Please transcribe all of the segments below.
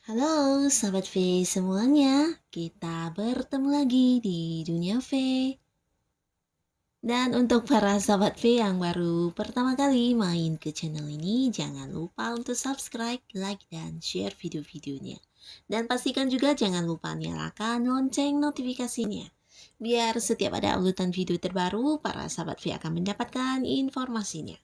Halo Sahabat V semuanya, kita bertemu lagi di Dunia V. Dan untuk para Sahabat V yang baru pertama kali main ke channel ini, jangan lupa untuk subscribe, like, dan share video-videonya. Dan pastikan juga jangan lupa nyalakan lonceng notifikasinya. Biar setiap ada uploadan video terbaru, para Sahabat V akan mendapatkan informasinya.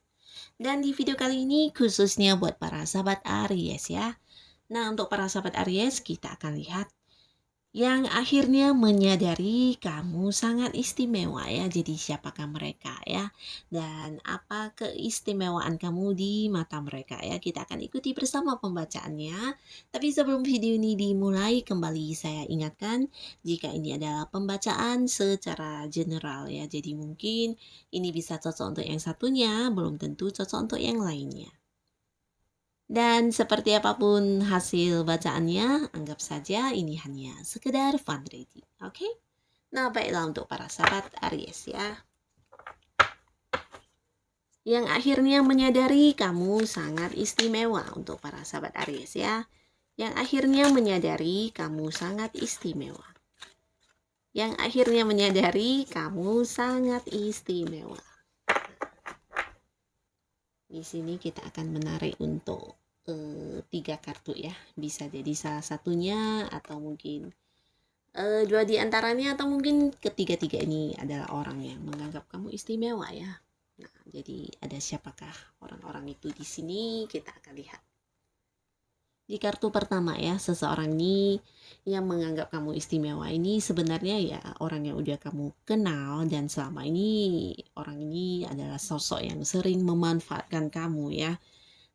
Dan di video kali ini khususnya buat para Sahabat Aries ya. Nah, untuk para sahabat Aries, kita akan lihat yang akhirnya menyadari kamu sangat istimewa ya. Jadi siapakah mereka ya? Dan apa keistimewaan kamu di mata mereka ya? Kita akan ikuti bersama pembacaannya. Tapi sebelum video ini dimulai, kembali saya ingatkan jika ini adalah pembacaan secara general ya. Jadi mungkin ini bisa cocok untuk yang satunya, belum tentu cocok untuk yang lainnya. Dan seperti apapun hasil bacaannya, anggap saja ini hanya sekedar fun reading, oke? Nah, baiklah untuk para sahabat Aries ya. Yang akhirnya menyadari kamu sangat istimewa untuk para sahabat Aries ya. Yang akhirnya menyadari kamu sangat istimewa. Yang akhirnya menyadari kamu sangat istimewa. Di sini kita akan menarik untuk 3 kartu ya, bisa jadi salah satunya atau mungkin 2 di antaranya atau mungkin ketiga-tiga ini adalah orang yang menganggap kamu istimewa ya. Nah, jadi ada siapakah orang-orang itu di sini, kita akan lihat. Di kartu pertama ya, seseorang ini yang menganggap kamu istimewa ini sebenarnya ya orang yang udah kamu kenal, dan selama ini orang ini adalah sosok yang sering memanfaatkan kamu ya.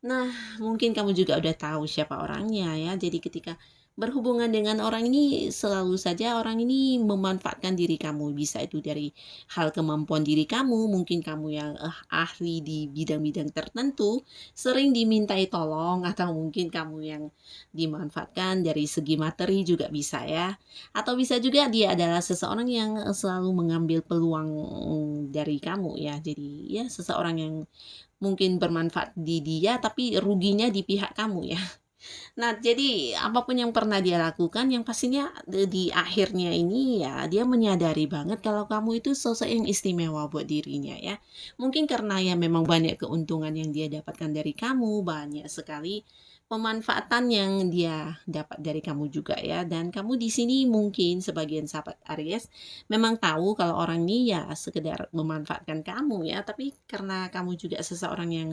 Nah, mungkin kamu juga udah tahu siapa orangnya ya. Jadi ketika berhubungan dengan orang ini, selalu saja orang ini memanfaatkan diri kamu. Bisa itu dari hal kemampuan diri kamu, mungkin kamu yang ahli di bidang-bidang tertentu, sering dimintai tolong, atau mungkin kamu yang dimanfaatkan dari segi materi juga bisa ya. Atau bisa juga dia adalah seseorang yang selalu mengambil peluang dari kamu ya. Jadi ya seseorang yang mungkin bermanfaat di dia tapi ruginya di pihak kamu ya. Nah, jadi apapun yang pernah dia lakukan, yang pastinya di akhirnya ini ya dia menyadari banget kalau kamu itu sosok yang istimewa buat dirinya ya. Mungkin karena ya memang banyak keuntungan yang dia dapatkan dari kamu, banyak sekali pemanfaatan yang dia dapat dari kamu juga ya. Dan kamu di sini mungkin sebagian sahabat Aries memang tahu kalau orang ini ya sekedar memanfaatkan kamu ya, tapi karena kamu juga seseorang yang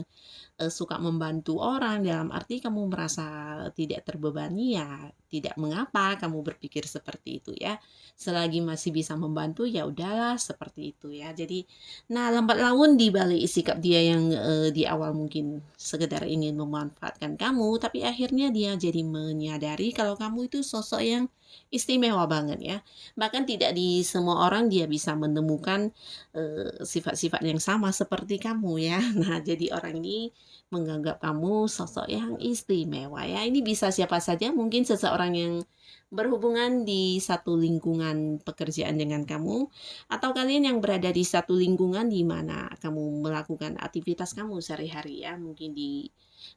suka membantu orang, dalam arti kamu merasa tidak terbebani ya tidak mengapa kamu berpikir seperti itu ya. Selagi masih bisa membantu ya udahlah seperti itu ya. Jadi nah lambat laun di balik sikap dia yang di awal mungkin sekedar ingin memanfaatkan kamu, tapi akhirnya dia jadi menyadari kalau kamu itu sosok yang istimewa banget ya. Bahkan tidak di semua orang dia bisa menemukan sifat-sifat yang sama seperti kamu ya. Nah, jadi orang ini menganggap kamu sosok yang istimewa ya. Ini bisa siapa saja, mungkin seseorang yang berhubungan di satu lingkungan pekerjaan dengan kamu, atau kalian yang berada di satu lingkungan di mana kamu melakukan aktivitas kamu sehari-hari ya, mungkin di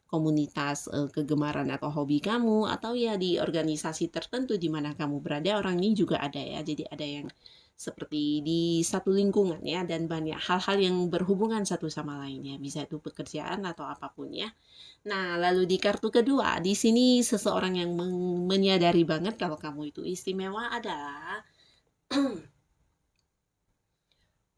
komunitas kegemaran atau hobi kamu, atau ya di organisasi tertentu di mana kamu berada, orang ini juga ada ya. Jadi ada yang seperti di satu lingkungan ya, dan banyak hal-hal yang berhubungan satu sama lainnya, bisa itu pekerjaan atau apapun ya. Nah, lalu di kartu kedua, di sini seseorang yang menyadari banget kalau kamu itu istimewa adalah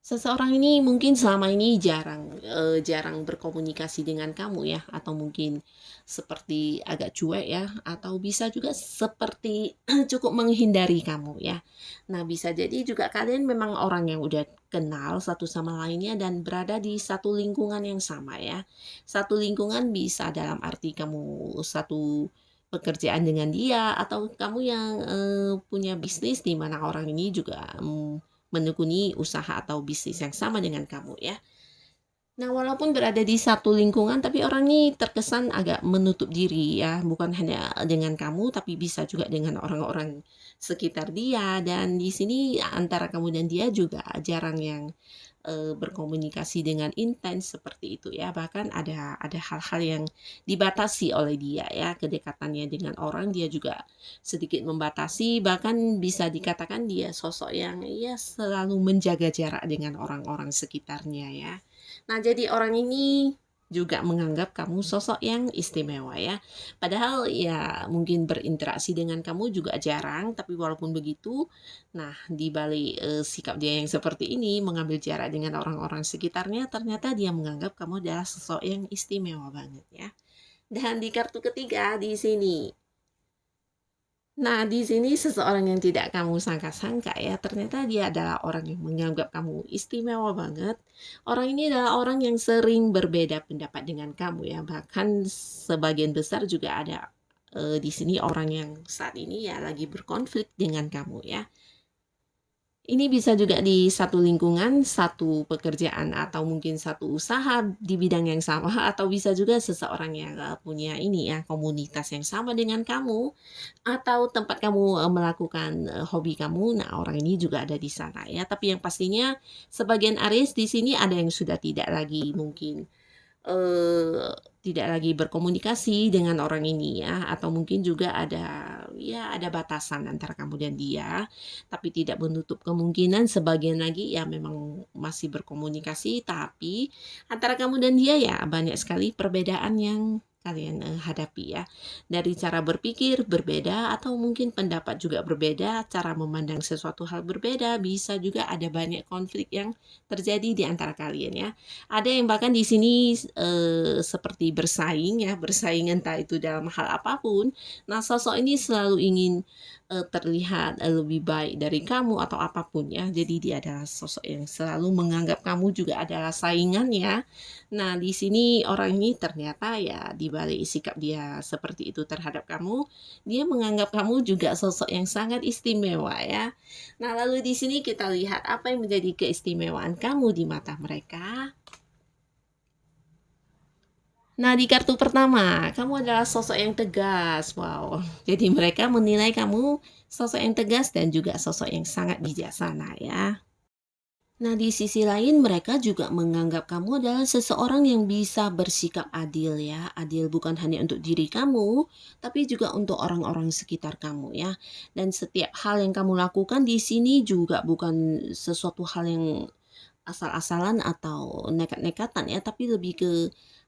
seseorang ini mungkin selama ini jarang berkomunikasi dengan kamu ya, atau mungkin seperti agak cuek ya, atau bisa juga seperti cukup menghindari kamu ya. Nah, bisa jadi juga kalian memang orang yang udah kenal satu sama lainnya dan berada di satu lingkungan yang sama ya. Satu lingkungan bisa dalam arti kamu satu pekerjaan dengan dia, atau kamu yang punya bisnis di mana orang ini juga menekuni usaha atau bisnis yang sama dengan kamu ya. Nah, walaupun berada di satu lingkungan, tapi orang ini terkesan agak menutup diri ya, bukan hanya dengan kamu, tapi bisa juga dengan orang-orang sekitar dia. Dan di sini antara kamu dan dia juga jarang yang berkomunikasi dengan intens seperti itu ya. Bahkan ada hal-hal yang dibatasi oleh dia ya, kedekatannya dengan orang dia juga sedikit membatasi. Bahkan bisa dikatakan dia sosok yang ya selalu menjaga jarak dengan orang-orang sekitarnya ya. Nah, jadi orang ini juga menganggap kamu sosok yang istimewa ya. Padahal ya mungkin berinteraksi dengan kamu juga jarang, tapi walaupun begitu, nah di balik sikap dia yang seperti ini, mengambil jarak dengan orang-orang sekitarnya, ternyata dia menganggap kamu adalah sosok yang istimewa banget ya. Dan di kartu ketiga di sini, nah, di sini seseorang yang tidak kamu sangka-sangka ya, ternyata dia adalah orang yang menganggap kamu istimewa banget. Orang ini adalah orang yang sering berbeda pendapat dengan kamu ya, bahkan sebagian besar juga ada di sini orang yang saat ini ya lagi berkonflik dengan kamu ya. Ini bisa juga di satu lingkungan, satu pekerjaan, atau mungkin satu usaha di bidang yang sama, atau bisa juga seseorang yang punya ini ya, komunitas yang sama dengan kamu, atau tempat kamu melakukan hobi kamu. Nah, orang ini juga ada di sana ya. Tapi yang pastinya sebagian Aries di sini ada yang sudah tidak lagi mungkin Eee, tidak lagi berkomunikasi dengan orang ini ya, atau mungkin juga ada batasan antara kamu dan dia, tapi tidak menutup kemungkinan sebagian lagi ya memang masih berkomunikasi, tapi antara kamu dan dia ya banyak sekali perbedaan yang kalian, hadapi ya. Dari cara berpikir berbeda atau mungkin pendapat juga berbeda, cara memandang sesuatu hal berbeda, bisa juga ada banyak konflik yang terjadi di antara kalian ya. Ada yang bahkan di sini, seperti bersaing ya, bersaing entah itu dalam hal apapun. Nah, sosok ini selalu ingin, terlihat, lebih baik dari kamu atau apapun ya. Jadi dia adalah sosok yang selalu menganggap kamu juga adalah saingannya. Nah, di sini orang ini ternyata ya di balik sikap dia seperti itu terhadap kamu, dia menganggap kamu juga sosok yang sangat istimewa ya. Nah, lalu di sini kita lihat apa yang menjadi keistimewaan kamu di mata mereka. Nah, di kartu pertama, kamu adalah sosok yang tegas. Wow. Jadi mereka menilai kamu sosok yang tegas dan juga sosok yang sangat bijaksana ya. Nah, di sisi lain mereka juga menganggap kamu adalah seseorang yang bisa bersikap adil ya. Adil bukan hanya untuk diri kamu, tapi juga untuk orang-orang sekitar kamu ya. Dan setiap hal yang kamu lakukan di sini juga bukan sesuatu hal yang asal-asalan atau nekat-nekatan ya, tapi lebih ke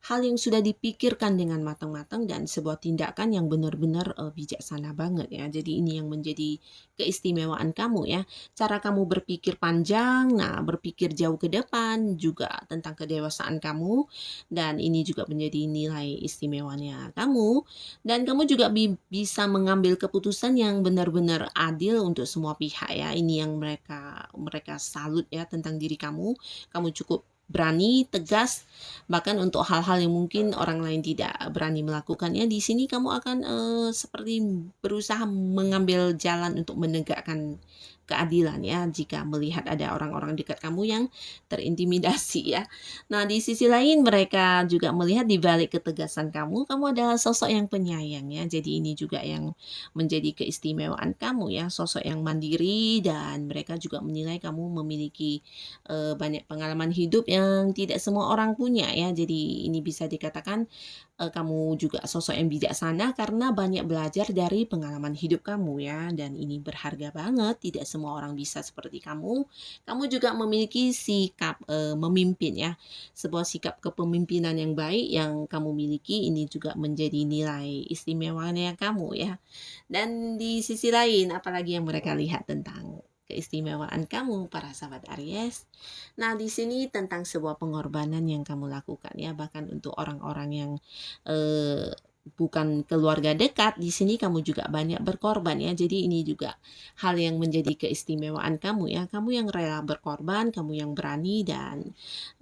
hal yang sudah dipikirkan dengan matang-matang dan sebuah tindakan yang benar-benar bijaksana banget ya. Jadi ini yang menjadi keistimewaan kamu ya. Cara kamu berpikir panjang, nah berpikir jauh ke depan juga tentang kedewasaan kamu dan ini juga menjadi nilai istimewanya kamu dan kamu juga bisa mengambil keputusan yang benar-benar adil untuk semua pihak ya. Ini yang mereka mereka salut ya tentang diri kamu. Kamu cukup berani, tegas, bahkan untuk hal-hal yang mungkin orang lain tidak berani melakukannya. Di sini kamu akan seperti berusaha mengambil jalan untuk menegakkan keadilan ya jika melihat ada orang-orang dekat kamu yang terintimidasi ya. Nah, di sisi lain mereka juga melihat di balik ketegasan kamu, kamu adalah sosok yang penyayang ya. Jadi ini juga yang menjadi keistimewaan kamu ya, sosok yang mandiri dan mereka juga menilai kamu memiliki banyak pengalaman hidup yang tidak semua orang punya ya. Jadi ini bisa dikatakan kamu juga sosok yang bijaksana karena banyak belajar dari pengalaman hidup kamu ya dan ini berharga banget, tidak semua orang bisa seperti kamu. Kamu juga memiliki sikap, memimpin ya, sebuah sikap kepemimpinan yang baik yang kamu miliki ini juga menjadi nilai istimewanya kamu ya. Dan di sisi lain apalagi yang mereka lihat tentang keistimewaan kamu para sahabat Aries. Nah, di sini tentang sebuah pengorbanan yang kamu lakukan ya, bahkan untuk orang-orang yang eh, bukan keluarga dekat, di sini kamu juga banyak berkorban ya. Jadi ini juga hal yang menjadi keistimewaan kamu ya. Kamu yang rela berkorban, kamu yang berani dan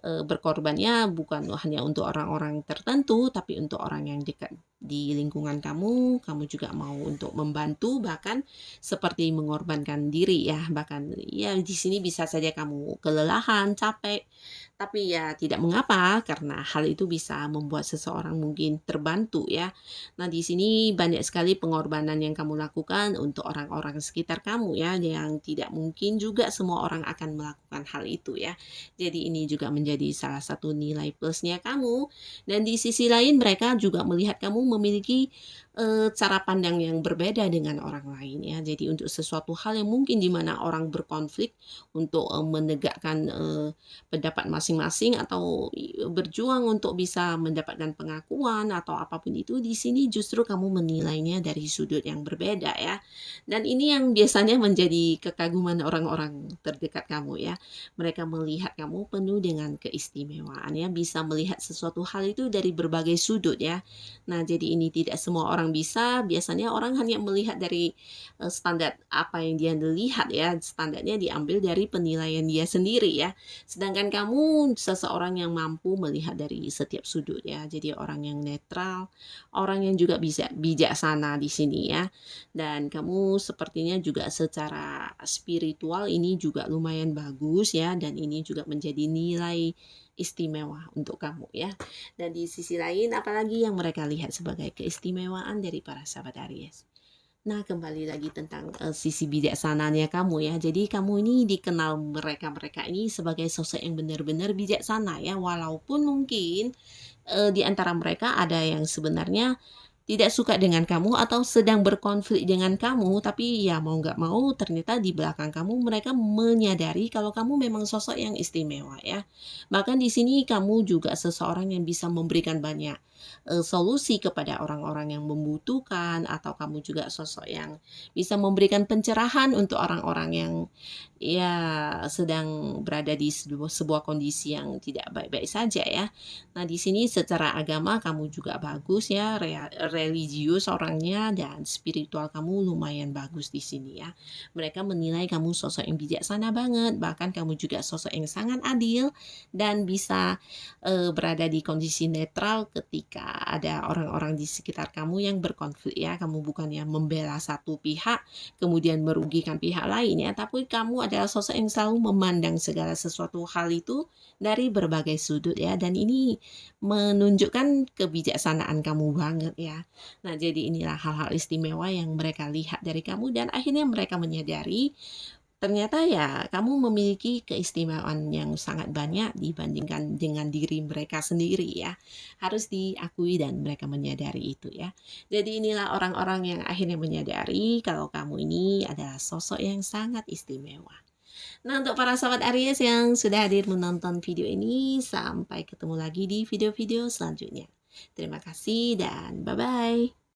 berkorbannya bukan hanya untuk orang-orang tertentu, tapi untuk orang yang dekat di lingkungan kamu juga mau untuk membantu, bahkan seperti mengorbankan diri ya. Bahkan ya di sini bisa saja kamu kelelahan, capek, tapi ya tidak mengapa karena hal itu bisa membuat seseorang mungkin terbantu ya. Nah, di sini banyak sekali pengorbanan yang kamu lakukan untuk orang-orang sekitar kamu ya, yang tidak mungkin juga semua orang akan melakukan hal itu ya. Jadi ini juga menjadi salah satu nilai plusnya kamu. Dan di sisi lain mereka juga melihat kamu memiliki cara pandang yang berbeda dengan orang lain ya. Jadi untuk sesuatu hal yang mungkin di mana orang berkonflik untuk menegakkan pendapat masing-masing atau berjuang untuk bisa mendapatkan pengakuan atau apapun itu, di sini justru kamu menilainya dari sudut yang berbeda ya. Dan ini yang biasanya menjadi kekaguman orang-orang terdekat kamu ya. Mereka melihat kamu penuh dengan keistimewaan ya, bisa melihat sesuatu hal itu dari berbagai sudut ya. Nah, jadi ini tidak semua orang bisa, biasanya orang hanya melihat dari standar apa yang dia lihat ya, standarnya diambil dari penilaian dia sendiri ya. Sedangkan kamu seseorang yang mampu melihat dari setiap sudut ya. Jadi orang yang netral, orang yang juga bisa bijaksana di sini ya. Dan kamu sepertinya juga secara spiritual ini juga lumayan bagus ya, dan ini juga menjadi nilai istimewa untuk kamu ya. Dan di sisi lain apalagi yang mereka lihat sebagai keistimewaan dari para sahabat Aries. Nah, kembali lagi tentang sisi bijaksananya kamu ya. Jadi kamu ini dikenal mereka-mereka ini sebagai sosok yang benar-benar bijaksana ya. Walaupun mungkin di antara mereka ada yang sebenarnya tidak suka dengan kamu atau sedang berkonflik dengan kamu, tapi ya mau nggak mau ternyata di belakang kamu mereka menyadari kalau kamu memang sosok yang istimewa ya. Bahkan di sini kamu juga seseorang yang bisa memberikan banyak solusi kepada orang-orang yang membutuhkan, atau kamu juga sosok yang bisa memberikan pencerahan untuk orang-orang yang ya sedang berada di sebuah kondisi yang tidak baik-baik saja ya. Nah, di sini secara agama kamu juga bagus ya, religius orangnya, dan spiritual kamu lumayan bagus di sini ya. Mereka menilai kamu sosok yang bijaksana banget, bahkan kamu juga sosok yang sangat adil dan bisa berada di kondisi netral ketika ada orang-orang di sekitar kamu yang berkonflik ya. Kamu bukannya membela satu pihak kemudian merugikan pihak lain ya, tapi kamu adalah sosok yang selalu memandang segala sesuatu hal itu dari berbagai sudut ya, dan ini menunjukkan kebijaksanaan kamu banget ya. Nah, jadi inilah hal-hal istimewa yang mereka lihat dari kamu, dan akhirnya mereka menyadari ternyata ya kamu memiliki keistimewaan yang sangat banyak dibandingkan dengan diri mereka sendiri ya. Harus diakui dan mereka menyadari itu ya. Jadi inilah orang-orang yang akhirnya menyadari kalau kamu ini adalah sosok yang sangat istimewa. Nah, untuk para sahabat Aries yang sudah hadir menonton video ini, sampai ketemu lagi di video-video selanjutnya. Terima kasih dan bye-bye.